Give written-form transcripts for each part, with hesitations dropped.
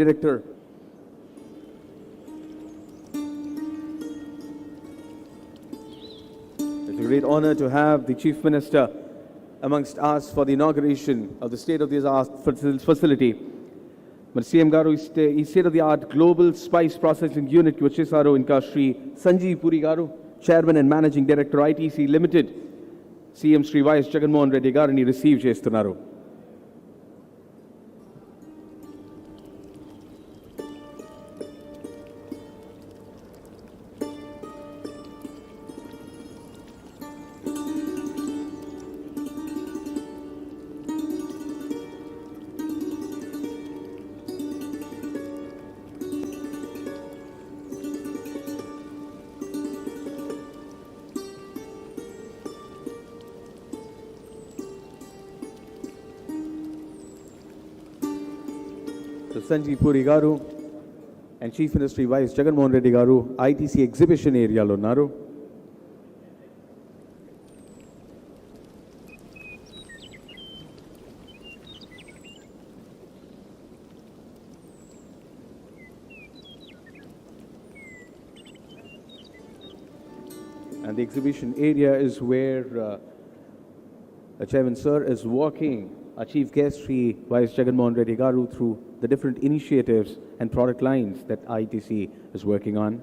Director. It's a great honor to have the Chief Minister amongst us for the inauguration of the state-of-the-art facility. But CM Garu is state-of-the-art global spice processing unit ki vachesaru inka Shri Sanjeev Puri Garu, Chairman and Managing Director ITC Limited. CM Shri Y.S. Jaganmohan Reddy Garani receive chestunaru. Sanjeev Puri Garu and Chief Minister Y.S. Jaganmohan Reddy Garu ITC exhibition area lo unnaru. And the exhibition area is where the Chairman Sir is walking our Chief Guest Shri Y.S. Jaganmohan Reddy Garu through the different initiatives and product lines that ITC is working on.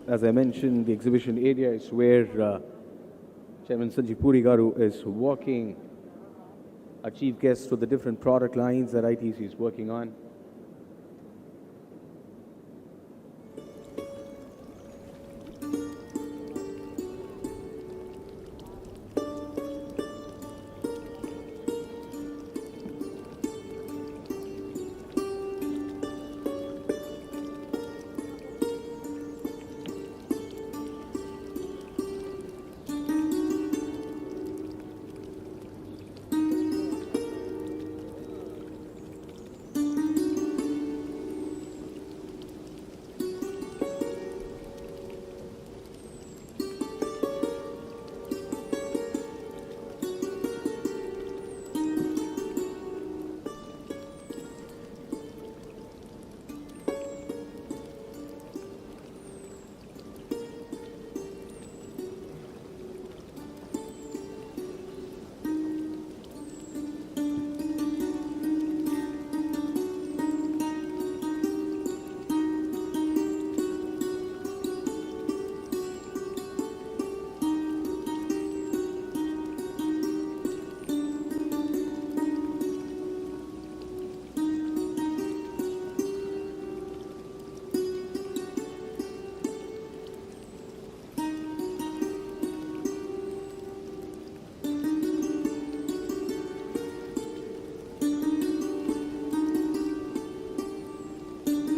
As I mentioned, the exhibition area is where Chairman Sanjeev Puri Garu is walking our chief guests through the different product lines that ITC is working on.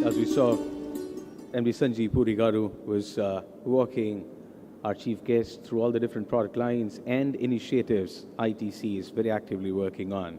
As we saw, MD Sanjeev Puri Garu was walking our chief guest through all the different product lines and initiatives ITC is very actively working on.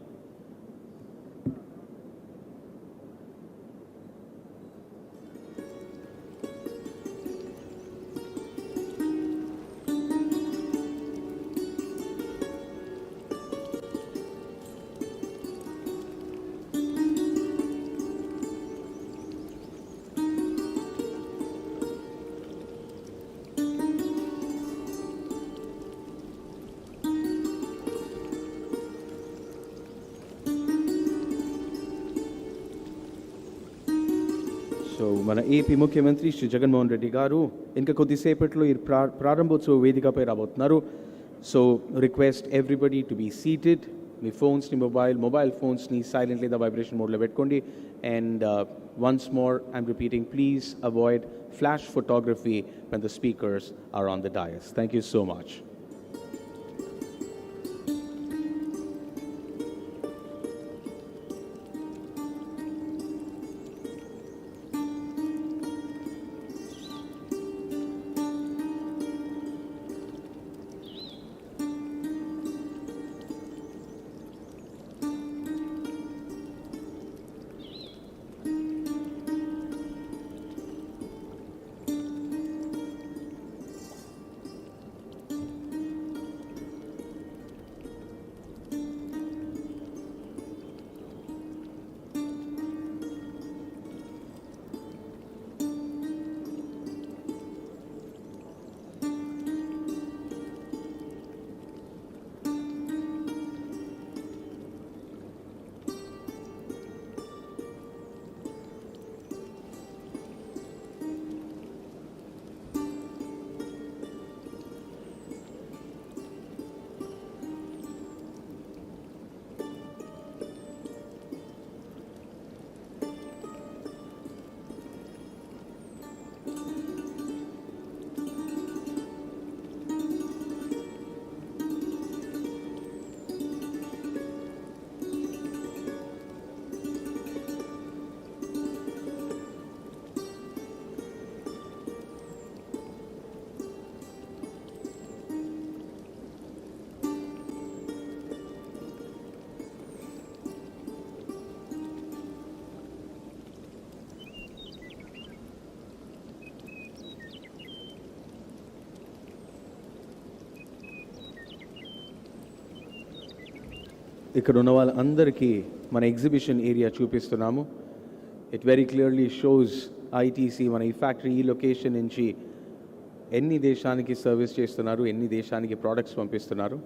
So మన AP ముఖ్యమంత్రి శ్రీ జగన్మోహన్ రెడ్డి గారు ఇంకా కొద్దిసేపట్లో ఈ ప్రారంభోత్సవ వేదికపై రాబోతున్నారు. So request everybody to be seated. మీ ఫోన్స్ని మొబైల్ ఫోన్స్ని సైలెంట్ లేదా వైబ్రేషన్ మోడ్లో పెట్టుకోండి. And once more I'm repeating, please avoid flash photography when the speakers are on the dais. Thank you so much. ఇక్కడ ఉన్న వాళ్ళందరికీ మన ఎగ్జిబిషన్ ఏరియా చూపిస్తున్నాము. It very clearly shows ITC మన ఈ ఫ్యాక్టరీ ఈ లొకేషన్ నుంచి ఎన్ని దేశానికి సర్వీస్ చేస్తున్నారు, ఎన్ని దేశానికి ప్రోడక్ట్స్ పంపిస్తున్నారు.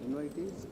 invitees.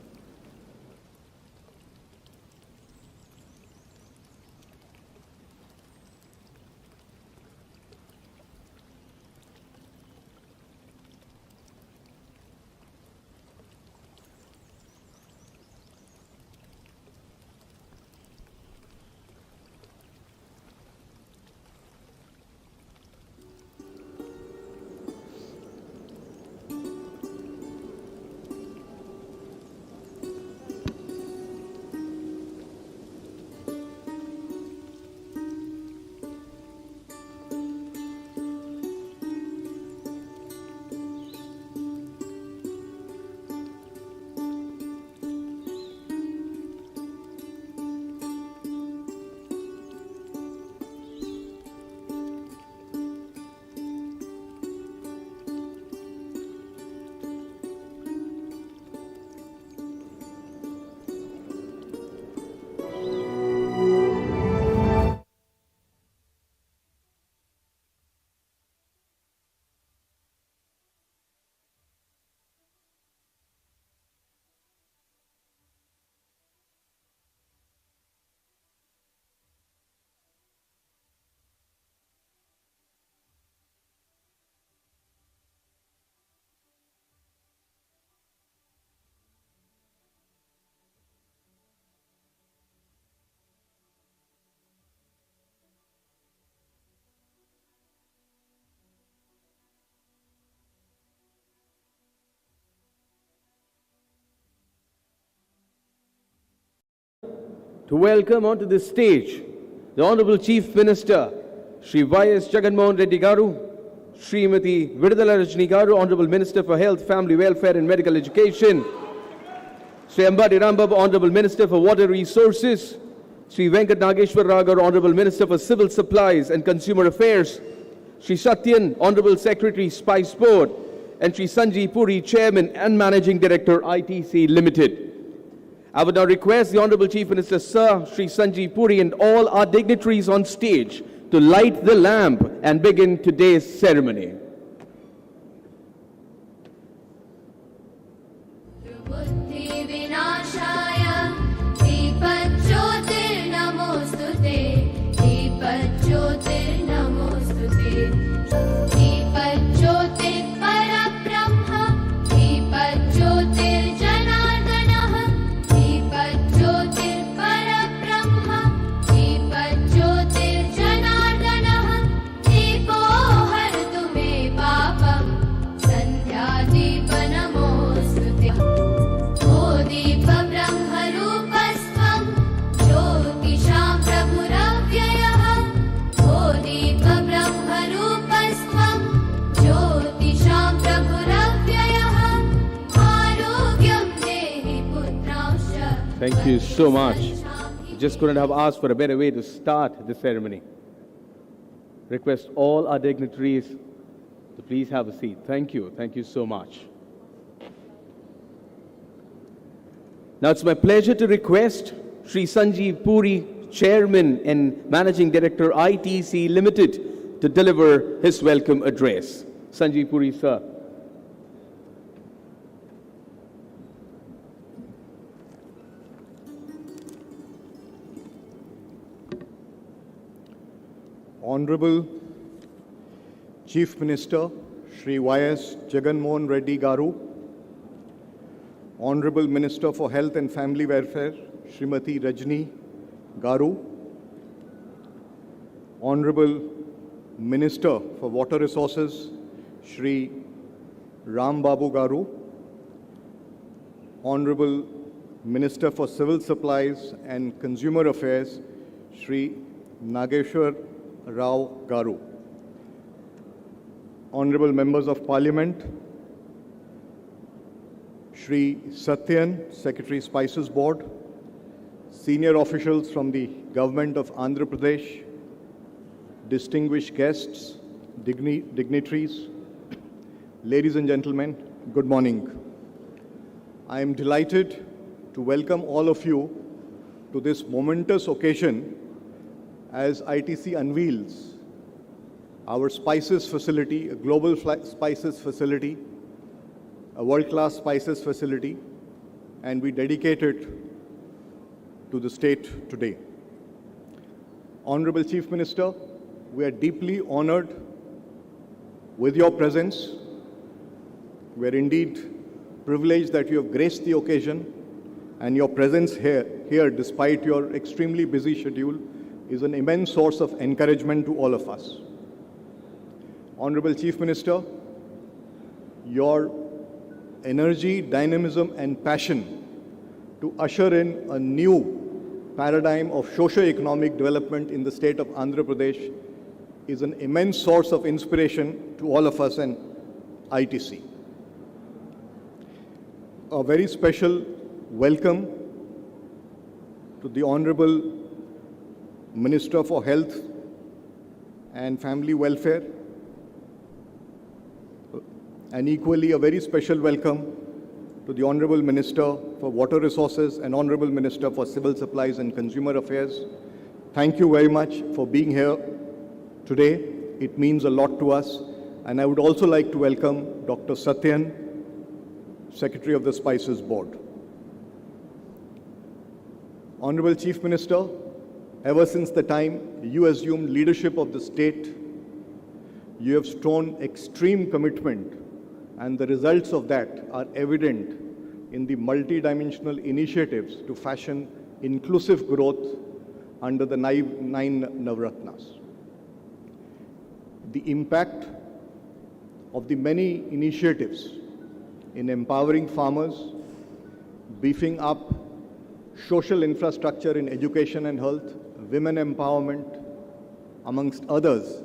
To welcome onto the stage the Honorable Chief Minister, Shri Y.S. Jagannath Reddy Garu, Srimati Vidudala Rajni Garu, Honorable Minister for Health, Family Welfare and Medical Education, Sri Ambati Rambab, Honorable Minister for Water Resources, Sri Venkat Nageshwar Rao Garu, Honorable Minister for Civil Supplies and Consumer Affairs, Sri Satyan, Honorable Secretary, Spice Board, and Sri Sanjeev Puri, Chairman and Managing Director, ITC Limited. I would now request the Honorable Chief Minister, Sir Sri Sanjeev Puri, and all our dignitaries on stage to light the lamp and begin today's ceremony. Thank you so much. Just couldn't have asked for a better way to start the ceremony. Request all our dignitaries to please have a seat. Thank you. Thank you so much. Now it's my pleasure to request Sri Sanjeev Puri, Chairman and Managing Director, ITC Limited, to deliver his welcome address. Sanjeev Puri, sir. Honorable Chief Minister Shri Y.S. Jagannath Reddy Garu, Honorable Minister for Health and Family Welfare Srimati Rajni Garu, Honorable Minister for Water Resources Shri Ram Babu Garu, Honorable Minister for Civil Supplies and Consumer Affairs Shri Nageshwar Rao Garu, Honorable Members of Parliament, Shri Satyan, Secretary Spices Board, senior officials from the Government of Andhra Pradesh, distinguished guests, dignitaries, ladies and gentlemen, good morning. I am delighted to welcome all of you to this momentous occasion as ITC unveils our spices facility, a global spices facility, a world-class spices facility, and we dedicate it to the state today. Honorable Chief Minister, we are deeply honored with your presence. We are indeed privileged that you have graced the occasion, and your presence here despite your extremely busy schedule is an immense source of encouragement to all of us. Honorable Chief Minister, your energy, dynamism and passion to usher in a new paradigm of socio-economic development in the state of Andhra Pradesh is an immense source of inspiration to all of us and ITC. A very special welcome to the Honorable Minister for Health and Family Welfare, and equally a very special welcome to the Honorable Minister for Water Resources and Honorable Minister for Civil Supplies and Consumer Affairs. Thank you very much for being here today. It means a lot to us. And I would also like to welcome Dr. Satyan, Secretary of the Spices Board. Honorable Chief Minister, ever since the time you assumed leadership of the state, you have shown extreme commitment, and the results of that are evident in the multidimensional initiatives to fashion inclusive growth under the nine Navratnas. The impact of the many initiatives in empowering farmers, beefing up social infrastructure in education and health, women empowerment, amongst others,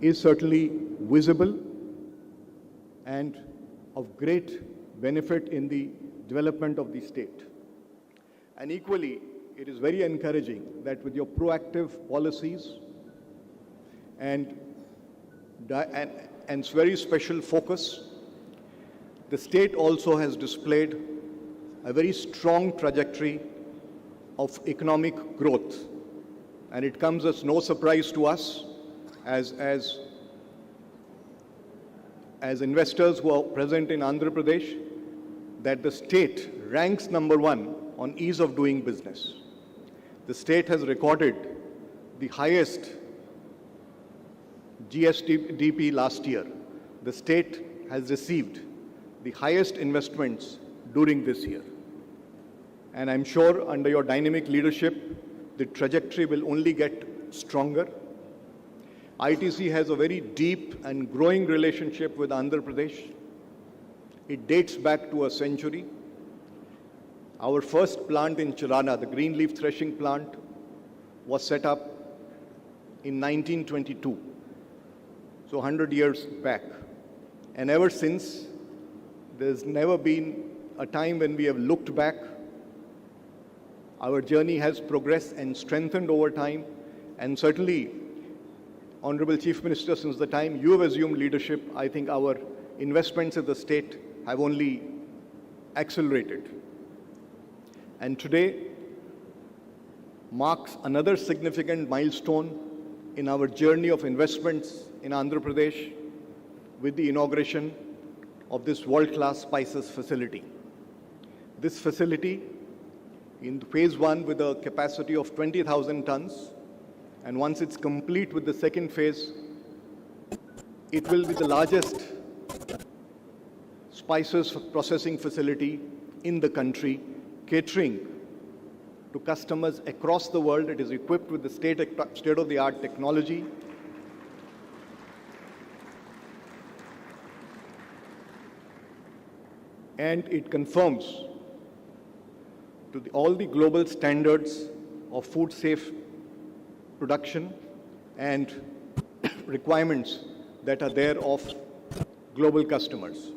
is certainly visible and of great benefit in the development of the state. And equally, it is very encouraging that with your proactive policies and very special focus, the state also has displayed a very strong trajectory of economic growth. And it comes as no surprise to us as investors who are present in Andhra Pradesh that the state ranks number one on ease of doing business. The state has recorded the highest GSDP last year. The state has received the highest investments during this year. And I'm sure under your dynamic leadership, the trajectory will only get stronger. ITC has a very deep and growing relationship with Andhra Pradesh. It dates back to a century. Our first plant in Chirana, the green leaf threshing plant, was set up in 1922, so 100 years back. And ever since, there's never been a time when we have looked back. Our journey has progressed and strengthened over time, and certainly, Honorable Chief Minister, since the time you have assumed leadership, I think our investments in the state have only accelerated. And today marks another significant milestone in our journey of investments in Andhra Pradesh with the inauguration of this world-class spices facility. This facility, in phase one with a capacity of 20,000 tons, and once it's complete with the second phase, it will be the largest spices processing facility in the country, catering to customers across the world. It is equipped with the state-of-the-art technology. And it conforms to all the global standards of food safe production and requirements that are there of global customers.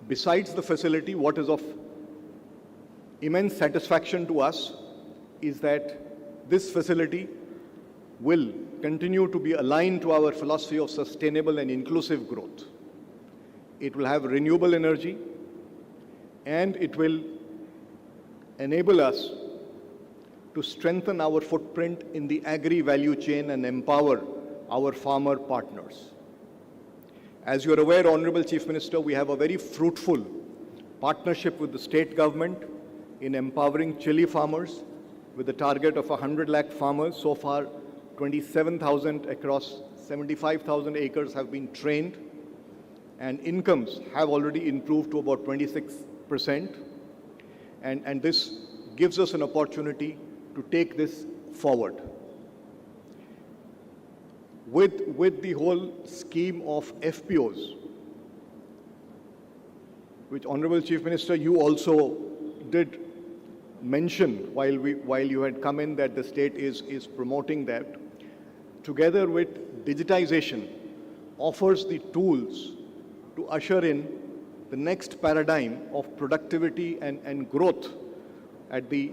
Besides the facility, what is of immense satisfaction to us is that this facility will continue to be aligned to our philosophy of sustainable and inclusive growth. It will have renewable energy, and it will enable us to strengthen our footprint in the agri-value chain and empower our farmer partners. As you are aware, Honorable Chief Minister, we have a very fruitful partnership with the state government in empowering chili farmers with a target of 100 lakh farmers. So far, 27,000 across 75,000 acres have been trained, and incomes have already improved to about 26%. And this gives us an opportunity to take this forward. With the whole scheme of FPOs, which Honorable Chief Minister, you also did mention while you had come in, that the state is promoting that, together with digitization, offers the tools to usher in the next paradigm of productivity and growth at the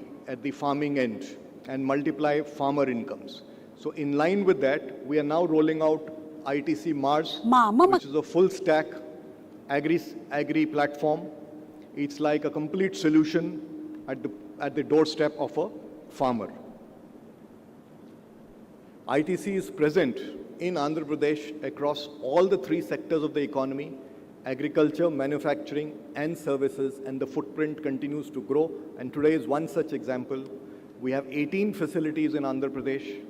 farming end and multiply farmer incomes. So in line with that, we are now rolling out ITC Mars, which is a full stack agri platform. It's like a complete solution at the doorstep of a farmer. ITC is present in Andhra Pradesh across all the three sectors of the economy: agriculture, manufacturing, and services, and the footprint continues to grow. And today is one such example. We have 18 facilities in Andhra Pradesh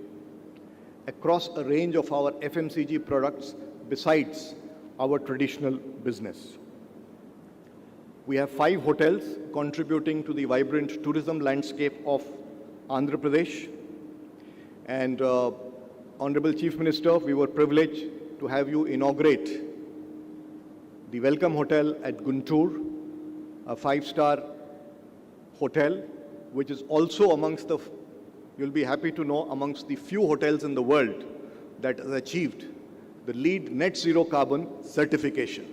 across a range of our FMCG products besides our traditional business. We have 5 hotels contributing to the vibrant tourism landscape of Andhra Pradesh. And Honorable Chief Minister, we were privileged to have you inaugurate the Welcome Hotel at Guntur, a 5-star hotel, which is also amongst the, you'll be happy to know, amongst the few hotels in the world that has achieved the LEED Net Zero Carbon certification.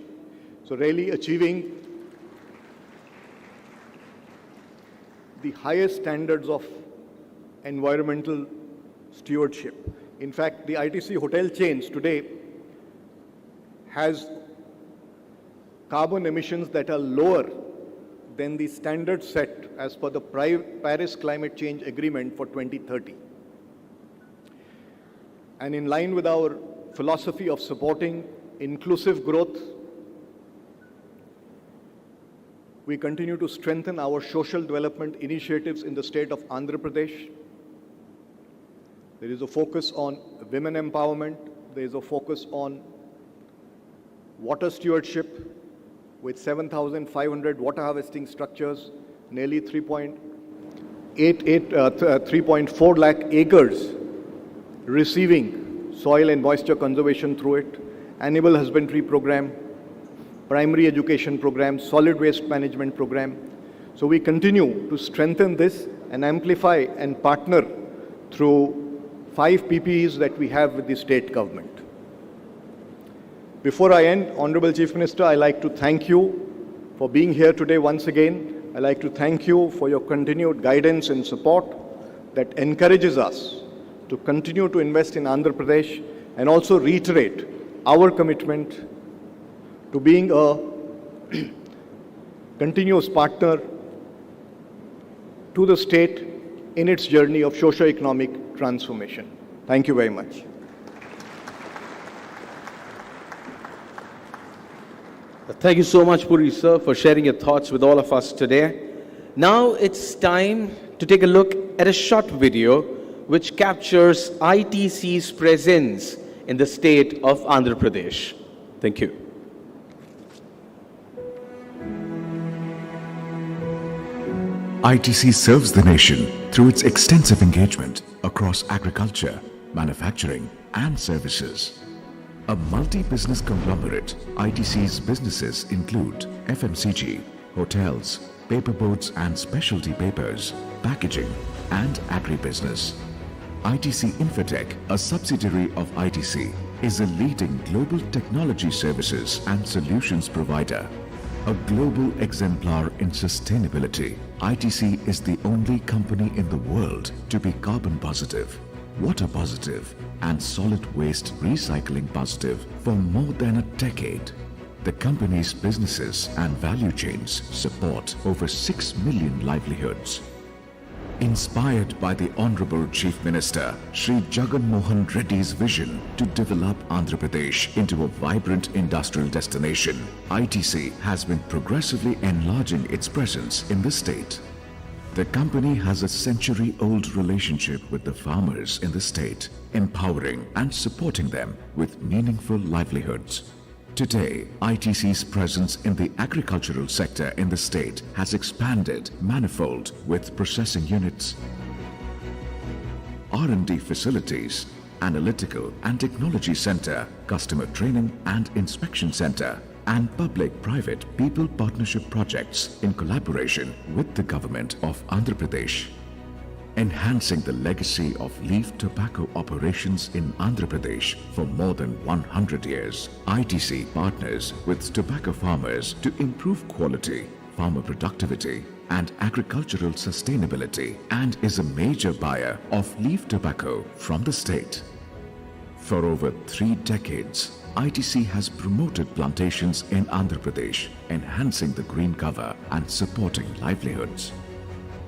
So really achieving the highest standards of environmental stewardship. In fact, the ITC hotel chains today has carbon emissions that are lower than the standard set as per the Paris Climate Change Agreement for 2030. And in line with our philosophy of supporting inclusive growth, we continue to strengthen our social development initiatives in the state of Andhra Pradesh. There is a focus on women empowerment. There is a focus on water stewardship with 7,500 water harvesting structures, nearly 3.4 lakh acres receiving soil and moisture conservation through it, animal husbandry program, primary education program, solid waste management program. So we continue to strengthen this and amplify and partner through 5 PPEs that we have with the state government. Before I end, Honorable Chief Minister, I'd like to thank you for being here today once again. I'd like to thank you for your continued guidance and support that encourages us to continue to invest in Andhra Pradesh, and also reiterate our commitment to being a continuous partner to the state in its journey of socio-economic transformation. Thank you very much. Thank you so much, Puri sir, for sharing your thoughts with all of us today. Now it's time to take a look at a short video which captures ITC's presence in the state of Andhra Pradesh. Thank you. ITC serves the nation through its extensive engagement across agriculture, manufacturing, and services. A multi-business conglomerate, ITC's businesses include FMCG, hotels, paperboards and specialty papers, packaging, and agribusiness. ITC Infotech, a subsidiary of ITC, is a leading global technology services and solutions provider. A global exemplar in sustainability, ITC is the only company in the world to be carbon positive, water positive, and solid waste recycling positive for more than a decade. The company's businesses and value chains support over 6 million livelihoods. Inspired by the Honorable Chief Minister Shri Jagan Mohan Reddy's vision to develop Andhra Pradesh into a vibrant industrial destination, ITC has been progressively enlarging its presence in the state. The company has a century-old relationship with the farmers in the state, empowering and supporting them with meaningful livelihoods. Today, ITC's presence in the agricultural sector in the state has expanded manifold with processing units, R&D facilities, analytical and technology center, customer training and inspection center, and public-private people partnership projects in collaboration with the government of Andhra Pradesh. Enhancing the legacy of leaf tobacco operations in Andhra Pradesh for more than 100 years, ITC partners with tobacco farmers to improve quality, farmer productivity, and agricultural sustainability, and is a major buyer of leaf tobacco from the state. For over 3 decades, ITC has promoted plantations in Andhra Pradesh, enhancing the green cover and supporting livelihoods.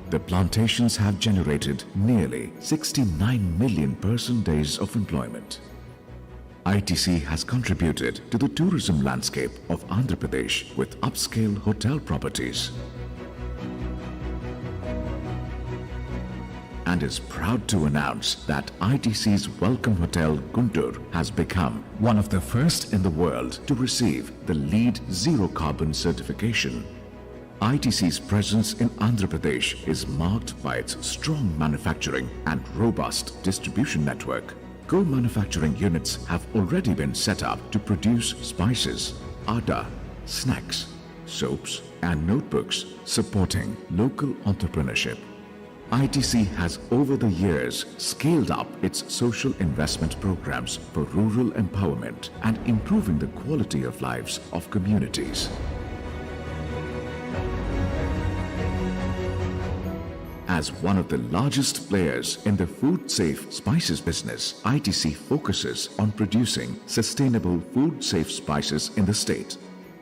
The plantations have generated nearly 69 million person days of employment. ITC has contributed to the tourism landscape of Andhra Pradesh with upscale hotel properties and is proud to announce that ITC's Welcome Hotel Guntur has become one of the first in the world to receive the LEED Zero Carbon certification. ITC's presence in Andhra Pradesh is marked by its strong manufacturing and robust distribution network. Co-manufacturing units have already been set up to produce spices, atta, snacks, soaps, and notebooks, supporting local entrepreneurship. ITC has over the years scaled up its social investment programs for rural empowerment and improving the quality of lives of communities. As one of the largest players in the food-safe spices business, ITC focuses on producing sustainable food-safe spices in the state.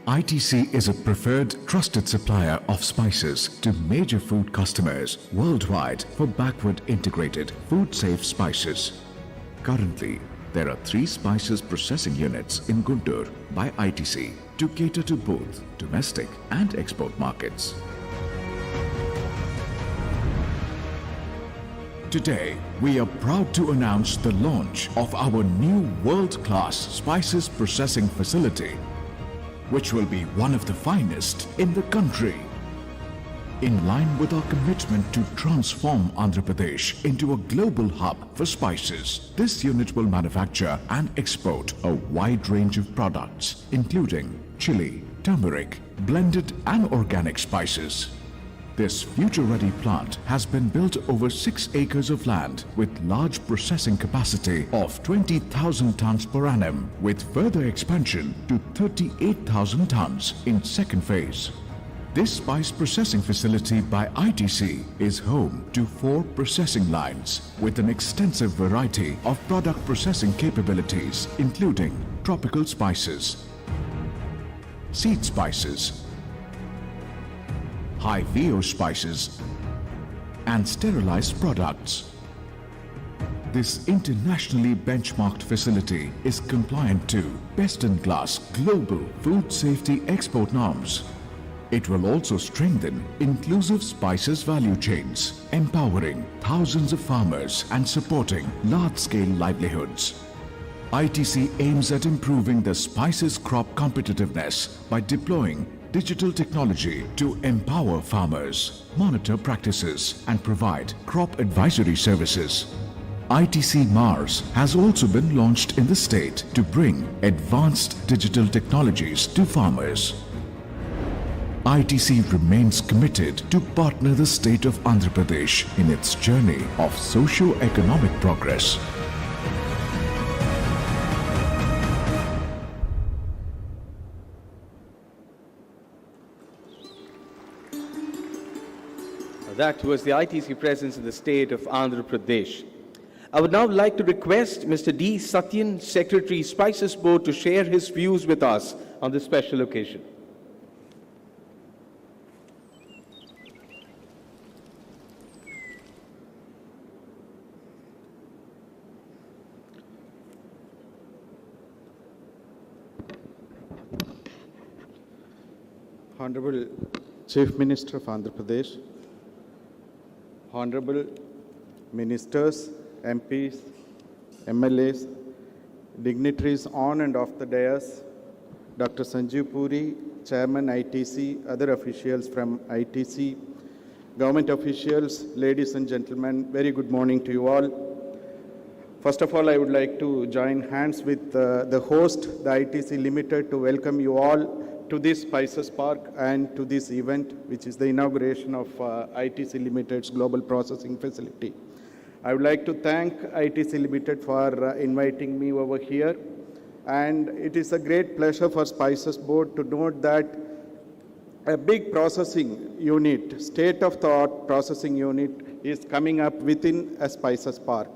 ITC is a preferred, trusted supplier of spices to major food customers worldwide for backward integrated food-safe spices. Currently, there are 3 spices processing units in Guntur by ITC to cater to both domestic and export markets. Today, we are proud to announce the launch of our new world-class spices processing facility, which will be one of the finest in the country. In line with our commitment to transform Andhra Pradesh into a global hub for spices, this unit will manufacture and export a wide range of products, including chili, turmeric, blended and organic spices. This future-ready plant has been built over 6 acres of land with large processing capacity of 20,000 tons per annum, with further expansion to 38,000 tons in second phase. This spice processing facility by ITC is home to 4 processing lines with an extensive variety of product processing capabilities, including tropical spices, seed spices, high VO spices, and sterilized products. This internationally benchmarked facility is compliant to best-in-class global food safety export norms. It will also strengthen inclusive spices value chains, empowering thousands of farmers and supporting large-scale livelihoods. ITC aims at improving the spices crop competitiveness by deploying digital technology to empower farmers, monitor practices, and provide crop advisory services. ITC Mars has also been launched in the state to bring advanced digital technologies to farmers. ITC remains committed to partner the state of Andhra Pradesh in its journey of socio-economic progress. That was the ITC presence in the state of Andhra Pradesh. I would now like to request Mr. D. Satyan, Secretary, Spices Board, to share his views with us on this special occasion. Honorable Chief Minister of Andhra Pradesh, Honorable Ministers, MPs, MLAs, dignitaries on and off the dais, Dr. Sanjeev Puri, Chairman ITC, other officials from ITC, government officials, ladies and gentlemen, very good morning to you all. First of all, I would like to join hands with the host, the ITC Limited, to welcome you all to this Spices Park and to this event, which is the inauguration of ITC Limited's Global Processing Facility. I would like to thank ITC Limited for inviting me over here. And it is a great pleasure for Spices Board to note that a big processing unit, state-of-the-art processing unit, is coming up within a Spices Park.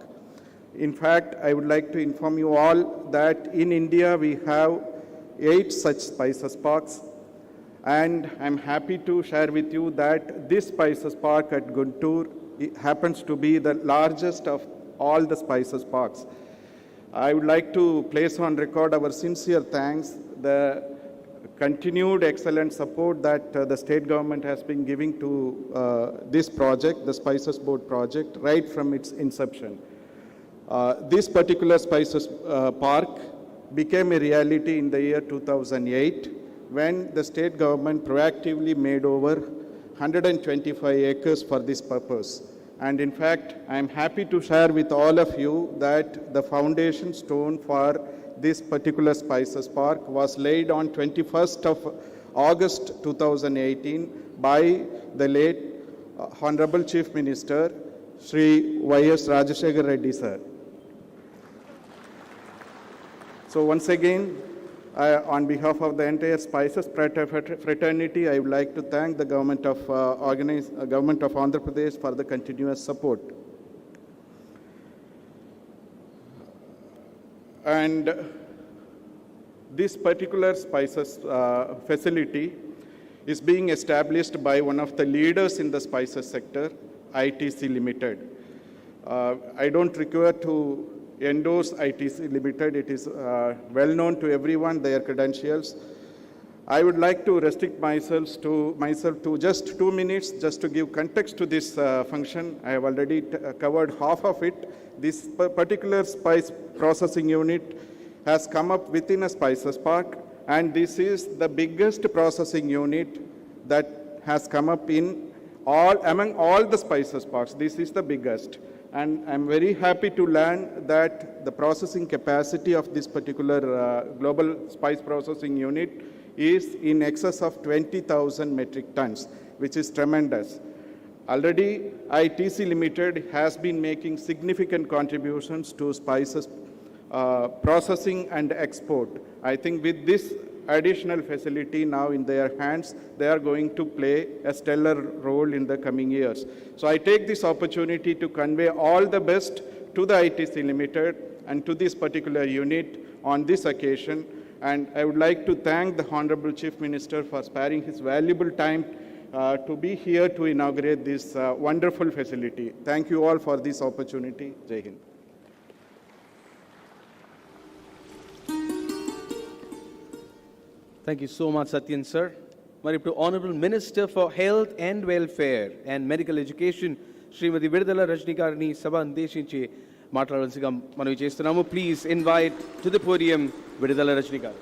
In fact, I would like to inform you all that in India we have 8 such Spices Parks, and I'm happy to share with you that this Spices Park at Guntur happens to be the largest of all the Spices Parks. I would like to place on record our sincere thanks, the continued excellent support that the state government has been giving to this project, the Spices Board project, right from its inception. This particular Spices Park became a reality in the year 2008 when the state government proactively made over 125 acres for this purpose. And in fact, I am happy to share with all of you that the foundation stone for this particular Spices Park was laid on 21st of August 2018 by the late Honorable Chief Minister, Shri Y.S. Rajashekar Reddy sir. So once again, on behalf of the entire Spices fraternity, I would like to thank the government of Andhra Pradesh for the continuous support. And this particular Spices facility is being established by one of the leaders in the Spices sector, ITC Limited. I don't require to endorse ITC Limited. It is well known to everyone, their credentials. I would like to restrict myself to just 2 minutes, just to give context to this function. I have already covered half of it. This particular spice processing unit has come up within a Spices Park, and this is the biggest processing unit that has come up among all the Spices Parks. This is the biggest. And I'm very happy to learn that the processing capacity of this particular global spice processing unit is in excess of 20,000 metric tons, which is tremendous. Already, ITC Limited has been making significant contributions to spices processing and export. I think with this additional facility now in their hands, they are going to play a stellar role in the coming years. So I take this opportunity to convey all the best to the ITC Limited and to this particular unit on this occasion. And I would like to thank the Honorable Chief Minister for sparing his valuable time to be here to inaugurate this wonderful facility. Thank you all for this opportunity. Jai Hind. Thank you so much, Satyan sir. Maripu Honorable Minister for Health and Welfare and Medical Education, Srimati Vidala Rajnikarni Sabha Andeshinchi మాట్లాడాల్సిగా మనవి చేస్తున్నాము. Please invite to the podium Vidala Rajnikar.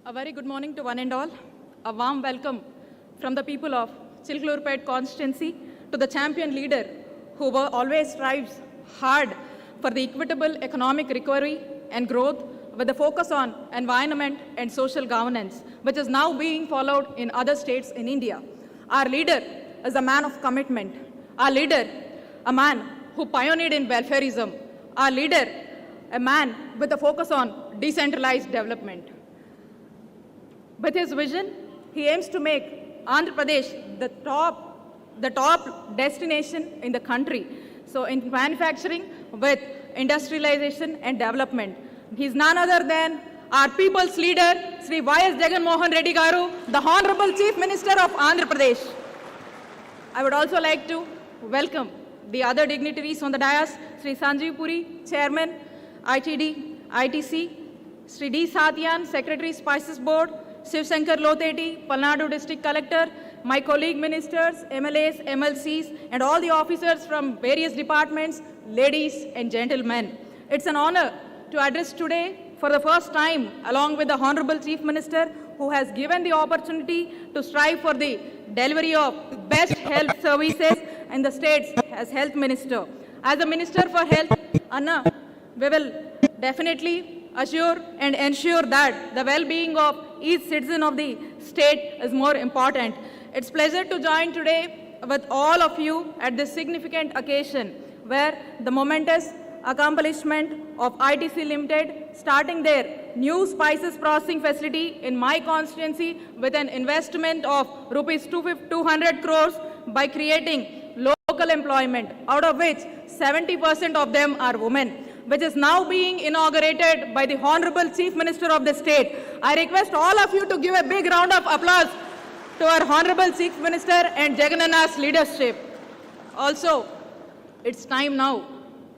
A very good morning to one and all. A warm welcome from the people of Chilklurpet constituency to the champion leader who always strives hard for the equitable economic recovery and growth with a focus on environment and social governance, which is now being followed in other states in India. Our leader is a man of commitment. Our leader, a man who pioneered in welfareism. Our leader, a man with a focus on decentralized development. With his vision, he aims to make Andhra Pradesh the top destination in the country. So in manufacturing with industrialization and development. He is none other than our people's leader, Sri Y.S. Jagan Mohan Reddy Garu, the Honorable Chief Minister of Andhra Pradesh. I would also like to welcome the other dignitaries on the dais, Sri Sanjeev Puri, Chairman, ITD, ITC, Sri D. Satyan, Secretary Spices Board, Shiv Shankar Loteti, Palnadu District Collector, my colleague ministers, MLAs, MLCs, and all the officers from various departments, ladies and gentlemen. It's an honor to address today for the first time along with the Honorable Chief Minister, who has given the opportunity to strive for the delivery of best health services in the states as Health Minister. As a Minister for Health, Anna, we will definitely assure and ensure that the well-being of each citizen of the state is more important. It's a pleasure to join today with all of you at this significant occasion where the momentous accomplishment of ITC Limited starting their new spices processing facility in my constituency with an investment of rupees 200 crores by creating local employment, out of which 70% of them are women, which is now being inaugurated by the Honorable Chief Minister of the state. I request all of you to give a big round of applause to our Honorable Chief Minister and Jagannana's leadership. Also, it's time now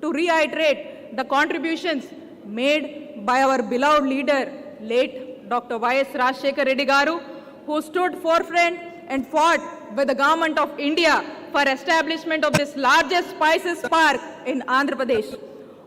to reiterate the contributions made by our beloved leader, late Dr. Y.S. Rajshekar Reddy Garu, who stood forefront and fought with the government of India for establishment of this largest spices park in Andhra Pradesh.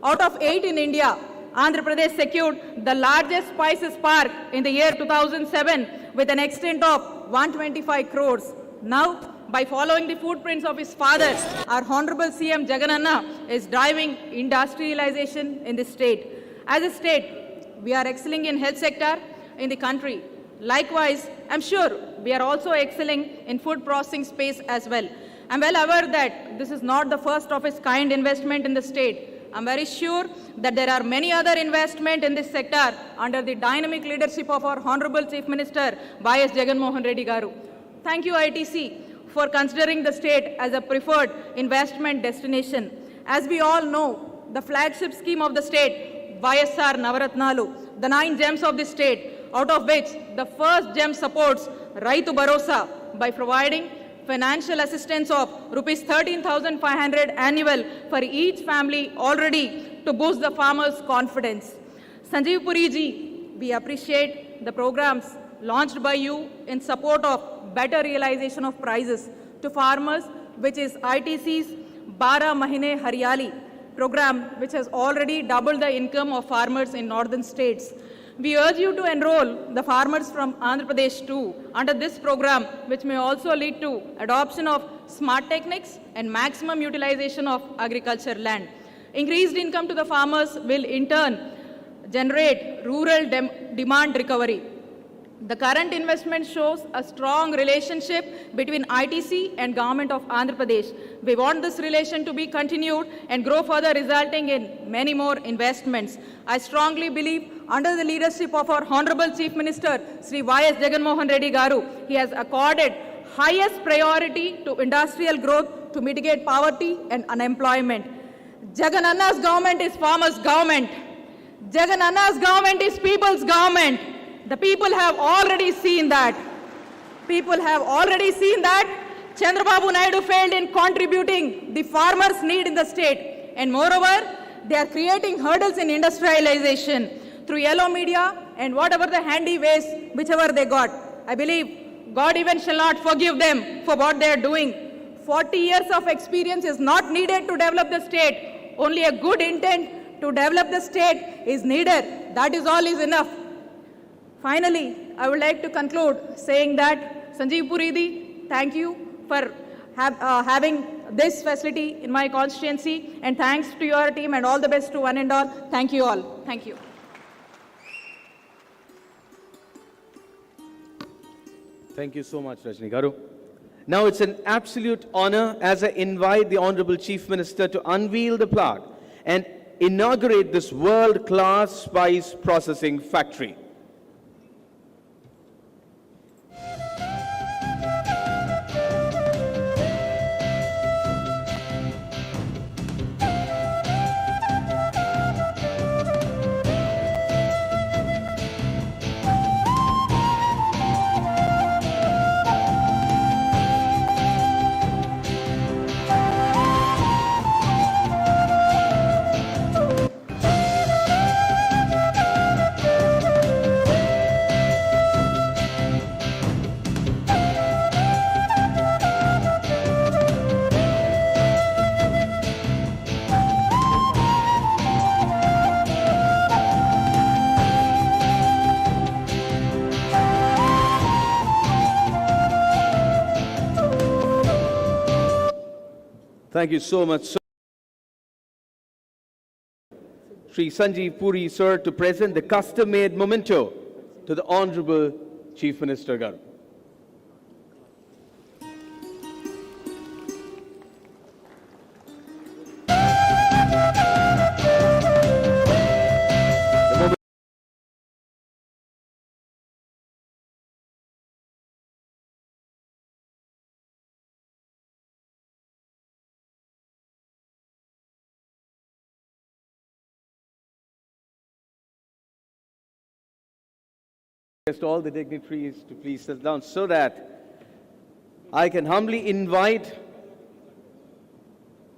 Out of 8 in India, Andhra Pradesh secured the largest spices park in the year 2007 with an extent of 125 crores. Now, by following the footprints of his father, our Honorable CM Jagannana is driving industrialization in the state. As a state, we are excelling in health sector in the country. Likewise, I'm sure we are also excelling in food processing space as well. I'm well aware that this is not the first of its kind investment in the state. I'm very sure that there are many other investments in this sector under the dynamic leadership of our Honorable Chief Minister, Y.S. Jagan Mohan Reddy Garu. Thank you, ITC, for considering the state as a preferred investment destination. As we all know, the flagship scheme of the state, YSR Navaratnalu, the 9 gems of the state, out of which the first gem supports Raitu Bharosa by providing financial assistance of rupees 13,500 annual for each family already to boost the farmers' confidence. Sanjeev Puri ji, we appreciate the programs launched by you in support of better realization of prices to farmers, which is ITC's 12 Mahine Haryali program, which has already doubled the income of farmers in northern states. We urge you to enroll the farmers from Andhra Pradesh too under this program, which may also lead to adoption of smart techniques and maximum utilization of agriculture land. Increased income to the farmers will in turn generate rural demand recovery. The current investment shows a strong relationship between ITC and Government of Andhra Pradesh. We want this relation to be continued and grow further, resulting in many more investments. I strongly believe under the leadership of our Honorable Chief Minister, Sri Y.S. Jagan Mohan Reddy Garu, he has accorded highest priority to industrial growth to mitigate poverty and unemployment. Jagannana's government is farmers' government. Jagannana's government is people's government. The people have already seen that. People have already seen that Chandrababu Naidu failed in contributing the farmers' need in the state. And moreover, they are creating hurdles in industrialization through yellow media and whatever the handy ways, whichever they got. I believe God even shall not forgive them for what they are doing. 40 years of experience is not needed to develop the state. Only a good intent to develop the state is needed. That is all is enough. Finally, I would like to conclude saying that Sanjeev Puri, thank you for having this facility in my constituency, and thanks to your team and all the best to one and all. Thank you all. Thank you. Thank you so much, Rajni Garu. Now it's an absolute honor as I invite the Honorable Chief Minister to unveil the plaque and inaugurate this world-class spice processing factory. Thank you so much, sir. Sri Sanjeev Puri, sir, to present the custom-made memento to the Honorable Chief Minister Garu. Request all the dignitaries to please sit down so that I can humbly invite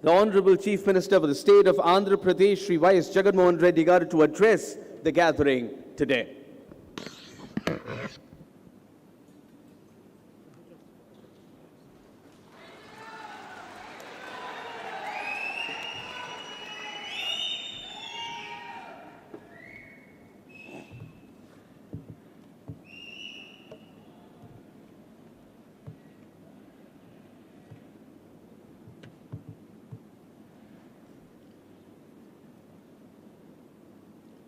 the Honorable Chief Minister for the State of Andhra Pradesh, Sri Y.S. Jagannath Reddy Garu, to address the gathering today.